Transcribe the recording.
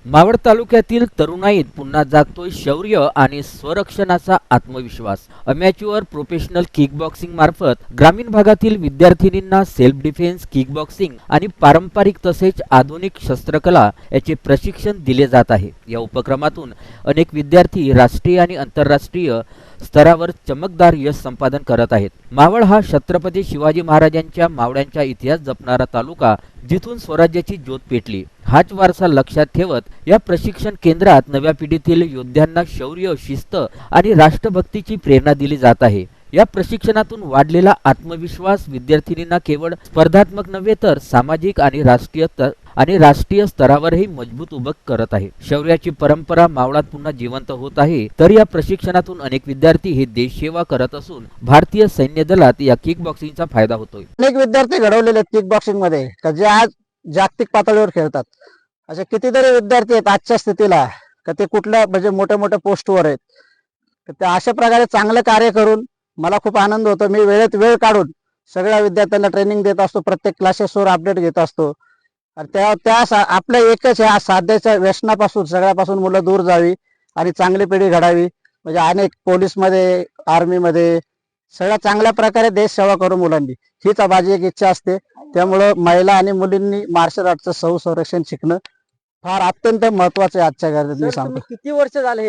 मावळ तालुक्यातील तरुणाईत पुन्हा जागतोय शौर्य आणि स्वरक्षणाचा आत्मविश्वास। अमॅच्युअर प्रोफेशनल किकबॉक्सिंग मार्फत ग्रामीण भागातील विद्यार्थिनींना सेल्फ डिफेन्स, किकबॉक्सिंग आणि पारंपरिक तसेच आधुनिक शस्त्रकला याचे प्रशिक्षण दिले जात आहे। या उपक्रमातून अनेक विद्यार्थी राष्ट्रीय आणि आंतरराष्ट्रीय स्तरावर चमकदार यश संपादन करत आहेत। मावळ हा छत्रपती शिवाजी महाराजांच्या मावळ्यांचा इतिहास जपणारा तालुका, जिथून स्वराज्याची ज्योत पेटली। हाच वारसा लक्षात ठेवत या प्रशिक्षण केंद्रात नव्या पिढीतील योद्ध्यांना शौर्य, शिस्त आणि राष्ट्रभक्तीची प्रेरणा दिली जात आहे। या प्रशिक्षणातून वाढलेला आत्मविश्वास विद्यार्थिनींना केवळ स्पर्धात्मक नव्हे तर सामाजिक आणि राष्ट्रीय स्तरावरही मजबूत उभं करत आहे। शौर्याची परंपरा मावळात पुन्हा जिवंत होत आहे, तर या प्रशिक्षणातून अनेक विद्यार्थी हे देशसेवा करत असून भारतीय सैन्य दलात या किक बॉक्सिंगचा फायदा होतोय। अनेक विद्यार्थी घडवलेले आहेत किक बॉक्सिंग मध्ये का जे आज जागतिक पातळीवर खेळतात। असे कितीतरी विद्यार्थी आहेत आजच्या स्थितीला का ते कुठल्या म्हणजे मोठ्या मोठ्या पोस्टवर आहेत। तर अशा प्रकारे चांगलं कार्य करून मला खूप आनंद होतो। मी वेळेत वेळ काढून सगळ्या विद्यार्थ्यांना ट्रेनिंग देत असतो, प्रत्येक क्लासेसवर अपडेट घेत असतो। आणि आपल्या एकच ह्या साध्याच्या व्यसनापासून सगळ्यापासून मुलं दूर जावी आणि चांगली पिढी घडावी, म्हणजे अनेक पोलीसमध्ये, आर्मीमध्ये सगळ्या चांगल्या प्रकारे देश सेवा करू मुलांनी, हीच माझी एक इच्छा असते। त्यामुळे महिला आणि मुलींनी मार्शल आर्टचं संरक्षण शिकणं फार अत्यंत महत्वाचं आहे आजच्या घरात। मी सांगतो, किती वर्ष झाले